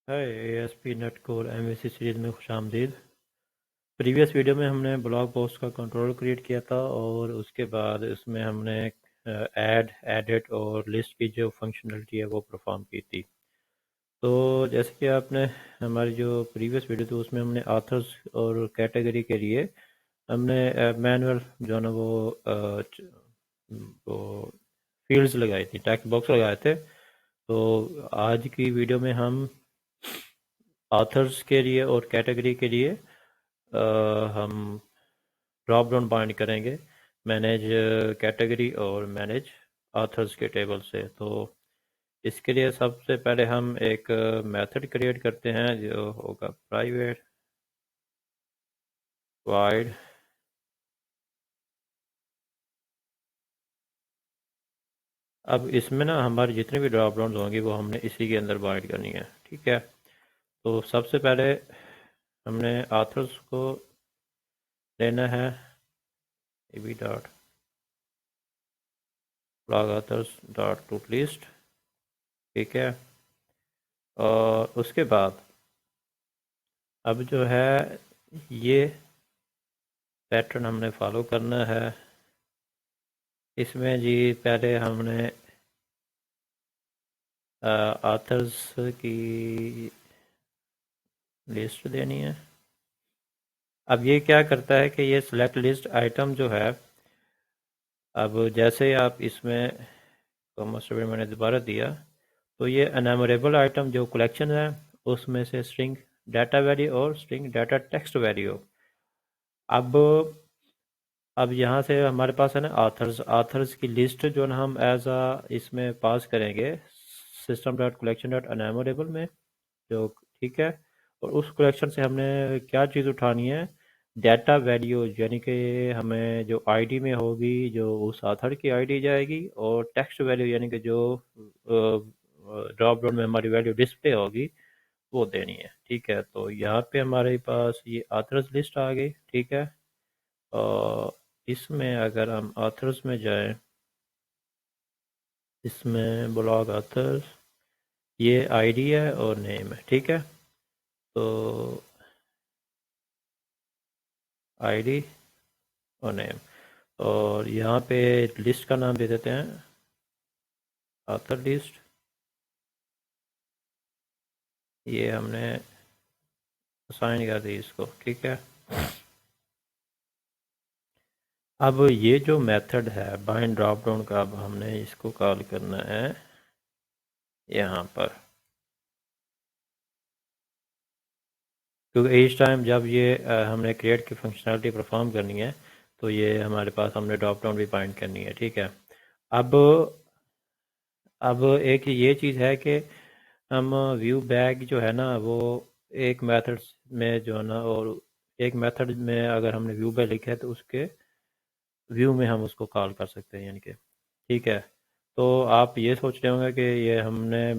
हाय ASP net core MVC series में खुशामदीद। Previous video में हमने ब्लॉग पोस्ट का कंट्रोल क्रिएट किया था और उसके बाद उसमें हमने ऐड एडिट और लिस्ट की जो फंक्शनलिटी है वो परफॉर्म की थी। तो जैसे कि आपने हमारी जो प्रीवियस वीडियो थी उसमें हमने आथर्स और कैटेगरी के लिए हमने मैनुअल जो है ना वो फील्ड्स लगाई थी, टेक्स्ट बॉक्स लगाए थे। तो आज की वीडियो में हम ऑथर्स के लिए और कैटेगरी के लिए हम ड्रॉप डाउन बाइंड करेंगे, मैनेज कैटेगरी और मैनेज ऑथर्स के टेबल से। तो इसके लिए सबसे पहले हम एक मेथड क्रिएट करते हैं जो होगा प्राइवेट वाइड अब इसमें ना हमारे जितने भी ड्रॉप डाउन होंगे वो हमने इसी के अंदर बाइंड करनी है, ठीक है। तो सबसे पहले हमने ऑथर्स को लेना है A B dot blog authors dot to list, ठीक है। और उसके बाद अब जो है ये पैटर्न हमने फॉलो करना है। इसमें जी पहले हमने ऑथर्स की लिस्ट देनी है। अब ये क्या करता है कि ये सिलेक्ट लिस्ट आइटम जो है, अब जैसे आप इसमें कॉमा स्टेटमेंट मैंने दोबारा दिया तो ये एनमरेबल आइटम जो कलेक्शन है उसमें से स्ट्रिंग डाटा वैल्यू और स्ट्रिंग डाटा टेक्स्ट वैल्यू। अब यहाँ से हमारे पास है ना आथर्स आथर्स की लिस्ट जो ना हम एज आ इसमें पास करेंगे सिस्टम डॉट कलेक्शन डॉट अनएमोरेबल में, जो ठीक है। और उस कलेक्शन से हमने क्या चीज़ उठानी है, डाटा वैल्यू, यानी कि हमें जो आईडी में होगी जो उस आथर की आईडी जाएगी, और टेक्स्ट वैल्यू यानी कि जो ड्रॉप डाउन में हमारी वैल्यू डिस्प्ले होगी वो देनी है, ठीक है। तो यहाँ पे हमारे पास ये आथर्स लिस्ट आ गई, ठीक है। और इसमें अगर हम ऑथर्स में जाएं, इसमें ब्लॉग ऑथर्स ये आईडी है और नेम है, ठीक है। तो आईडी और नेम, और यहाँ पे लिस्ट का नाम दे देते हैं ऑथर लिस्ट। ये हमने असाइन कर दी इसको, ठीक है। अब ये जो मेथड है बाइंड ड्रॉप डाउन का, अब हमने इसको कॉल करना है यहाँ पर, क्योंकि इस टाइम जब ये हमने क्रिएट की फंक्शनलिटी परफॉर्म करनी है तो ये हमारे पास हमने ड्रॉप डाउन भी बाइंड करनी है, ठीक है। अब एक ये चीज़ है कि हम व्यू बैग जो है ना वो एक मेथड में जो है ना, और एक मेथड में अगर हमने व्यू बैग लिखा है तो उसके व्यू में हम उसको कॉल कर सकते हैं, यानी कि ठीक है। तो आप ये सोच रहे होंगे कि ये हमने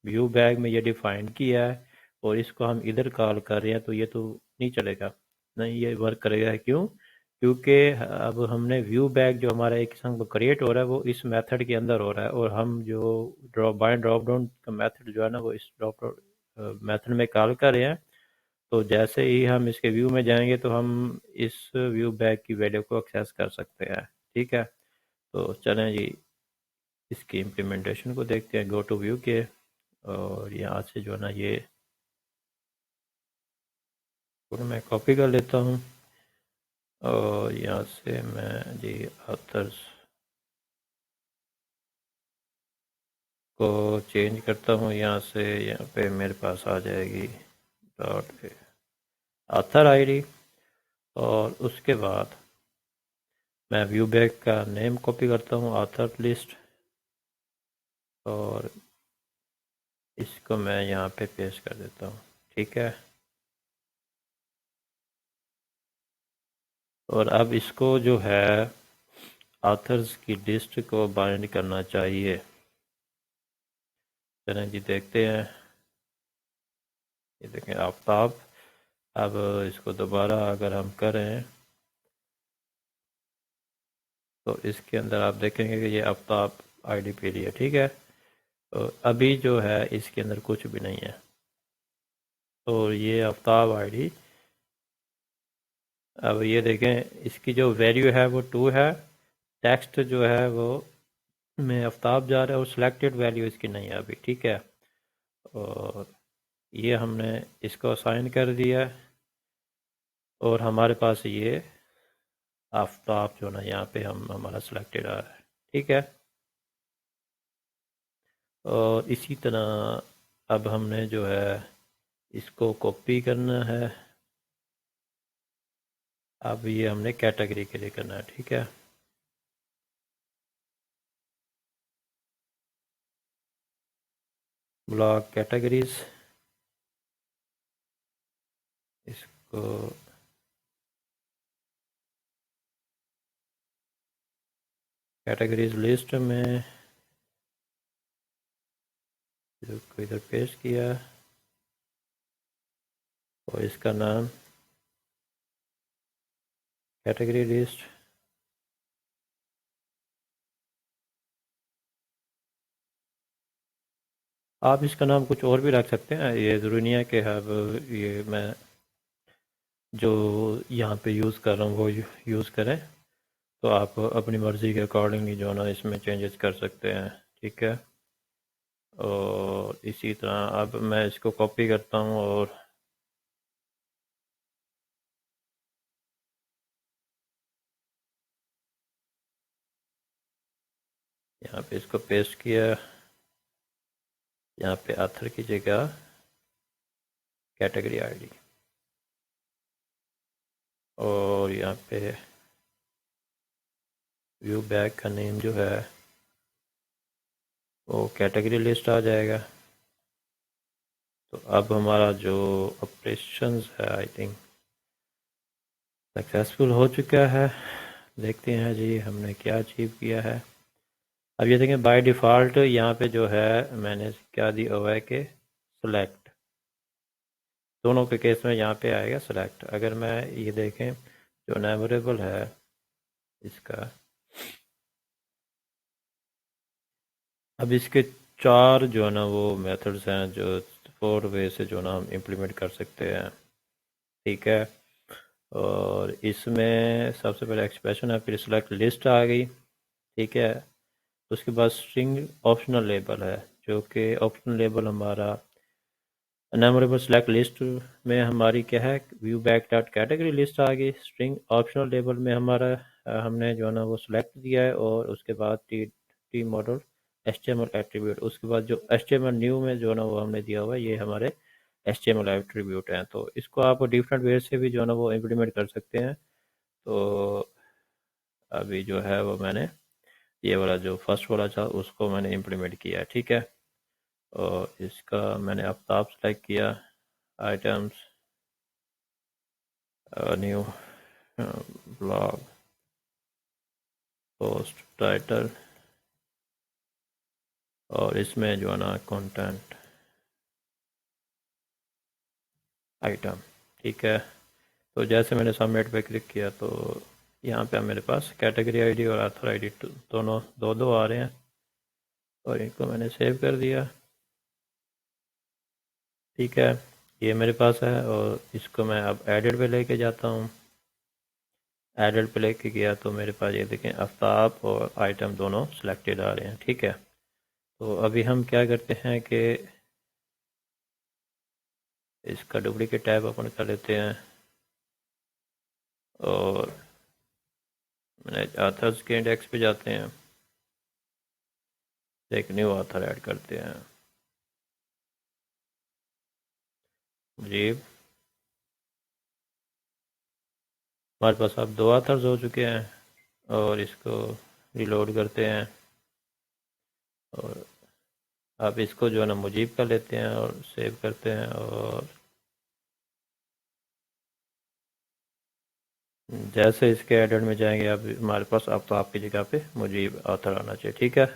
व्यू बैग में ये डिफाइन किया है और इसको हम इधर कॉल कर रहे हैं तो ये तो नहीं चलेगा। नहीं, ये वर्क करेगा, क्यों? क्योंकि अब हमने व्यू बैग जो हमारा एक किस्म का क्रिएट हो रहा है वो इस मेथड के अंदर हो रहा है, और हम जो ड्रॉप डाउन का मेथड जो है ना वो इस ड्रॉप मेथड में कॉल कर रहे हैं। तो जैसे ही हम इसके व्यू में जाएंगे तो हम इस व्यू बैग की वैल्यू को एक्सेस कर सकते हैं, ठीक है। तो चलें जी इसकी इम्प्लीमेंटेशन को देखते हैं, गो टू व्यू के, और यहाँ से जो है ना ये कोड मैं कॉपी कर लेता हूँ और यहाँ से मैं जी ऑथर्स को चेंज करता हूँ। यहाँ से यहाँ पे मेरे पास आ जाएगी डॉट ऑथर आईडी, और उसके बाद मैं व्यू बैग का नेम कॉपी करता हूँ ऑथर लिस्ट, और इसको मैं यहाँ पे पेस्ट कर देता हूँ, ठीक है। और अब इसको जो है ऑथर्स की लिस्ट को बाइंड करना चाहिए। चलें जी देखते हैं। ये देखें आफ्ताब। अब इसको दोबारा अगर हम करें तो इसके अंदर आप देखेंगे कि ये आफ्ताब आईडी पे है, ठीक है। तो अभी जो है इसके अंदर कुछ भी नहीं है, तो ये आफ्ताब आईडी, अब ये देखें इसकी जो वैल्यू है वो 2 है, टेक्स्ट जो है वो में आफ्ताब जा रहा है और सिलेक्टेड वैल्यू इसकी नहीं है अभी, ठीक है। और ये हमने इसको असाइन कर दिया और हमारे पास ये आफ्ताब जो ना यहाँ पे हम हमारा सिलेक्टेड आ रहा है, ठीक है। और इसी तरह अब हमने जो है इसको कॉपी करना है, अब ये हमने कैटेगरी के लिए करना है, ठीक है। ब्लॉक कैटेगरीज, इसको कैटेगरीज लिस्ट में इसको इधर पेस्ट किया और इसका नाम कैटेगरी लिस्ट, आप इसका नाम कुछ और भी रख सकते हैं, ये ज़रूरी नहीं है कि अब ये मैं जो यहाँ पे यूज़ कर रहा हूँ वो यूज़ करें, तो आप अपनी मर्ज़ी के अकॉर्डिंगली जो है ना इसमें चेंजेस कर सकते हैं, ठीक है। और इसी तरह अब मैं इसको कॉपी करता हूँ और यहाँ पे इसको पेस्ट किया, यहाँ पे ऑथर की जगह कैटेगरी आईडी और यहाँ पे व्यू बैग का नेम जो है वो कैटेगरी लिस्ट आ जाएगा। तो अब हमारा जो ऑपरेशंस है आई थिंक सक्सेसफुल हो चुका है। देखते हैं जी हमने क्या अचीव किया है। अब ये देखें बाय डिफ़ॉल्ट यहाँ पे जो है मैंने क्या दिया हुआ है कि सेलेक्ट, दोनों के केस में यहाँ पे आएगा सेलेक्ट। अगर मैं ये देखें जो एनुमरेबल है इसका, अब इसके 4 जो है ना वो मेथड्स हैं जो 4 वे से जो ना हम इम्प्लीमेंट कर सकते हैं, ठीक है। और इसमें सबसे पहले एक्सप्रेशन है, फिर सेलेक्ट लिस्ट आ गई, ठीक है। उसके बाद स्ट्रिंग ऑप्शनल लेबल है, जो कि ऑप्शनल लेबल हमारा एनुमरेबल सेलेक्ट लिस्ट में हमारी क्या है view back dot category list आ गई। स्ट्रिंग ऑप्शनल लेबल में हमारा हमने जो है ना वो सिलेक्ट दिया है और उसके बाद टी मॉडल HTML एट्रीब्यूट, उसके बाद जो HTML न्यू में जो है ना वो हमने दिया हुआ है ये हमारे HTML एट्रीब्यूट हैं। तो इसको आप डिफरेंट वे से भी जो है ना वो इम्प्लीमेंट कर सकते हैं। तो अभी जो है वो मैंने ये वाला जो फर्स्ट वाला था उसको मैंने इम्प्लीमेंट किया, ठीक है। और इसका मैंने आफ्ताब सेलेक्ट किया, items, new blog post title और इसमें जो है ना कंटेंट आइटम, ठीक है। तो जैसे मैंने सबमिट पे क्लिक किया तो यहाँ पे मेरे पास कैटेगरी आईडी और ऑथर आईडी दोनों दो आ रहे हैं और इनको मैंने सेव कर दिया, ठीक है। ये मेरे पास है और इसको मैं अब एडिट पे लेके जाता हूँ। एडिट पे लेके गया तो मेरे पास ये देखें आफ्ताब और आइटम दोनों सिलेक्टेड आ रहे हैं, ठीक है। तो अभी हम क्या करते हैं कि इसका डुप्लीकेट टैब ओपन कर लेते हैं और मैंने ऑथर्स के इंडेक्स पे जाते हैं, एक न्यू ऑथर ऐड करते हैं मुजीब। हमारे पास अब 2 ऑथर्स हो चुके हैं और इसको रिलोड करते हैं और अब इसको जो है ना मुजीब कर लेते हैं और सेव करते हैं। और जैसे इसके एडिट में जाएंगे अब हमारे पास अब तो आपकी जगह पे मुजीब ऑथर आना चाहिए, ठीक है।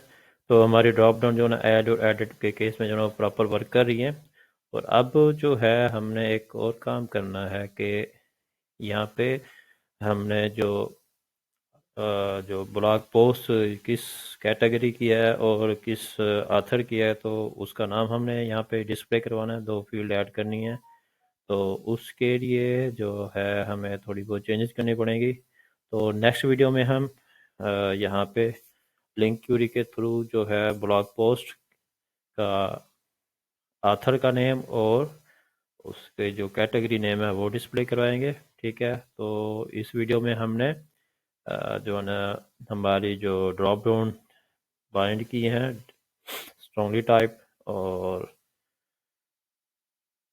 तो हमारी ड्रॉप डाउन जो है ना ऐड और एडिट के केस में जो है ना प्रॉपर वर्क कर रही है। और अब जो है हमने एक और काम करना है कि यहाँ पे हमने जो ब्लॉग पोस्ट किस कैटेगरी की है और किस ऑथर की है तो उसका नाम हमने यहाँ पे डिस्प्ले करवाना है, 2 फील्ड ऐड करनी है। तो उसके लिए जो है हमें थोड़ी बहुत चेंजेस करनी पड़ेंगी। तो नेक्स्ट वीडियो में हम यहाँ पे लिंक क्यूरी के थ्रू जो है ब्लॉग पोस्ट का ऑथर का नेम और उसके जो कैटेगरी नेम है वो डिस्प्ले करवाएंगे। ठीक है, तो इस वीडियो में हमने जो है ना हमारी जो ड्रॉप डाउन बाइंड की हैं स्ट्रॉन्गली टाइप, और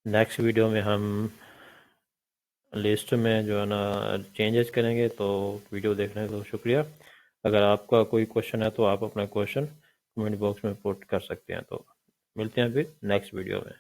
नेक्स्ट वीडियो में हम लिस्ट में जो है ना चेंजेस करेंगे। तो वीडियो देखने को शुक्रिया। अगर आपका कोई क्वेश्चन है तो आप अपना क्वेश्चन कमेंट बॉक्स में पुट कर सकते हैं। तो मिलते हैं फिर नेक्स्ट वीडियो में।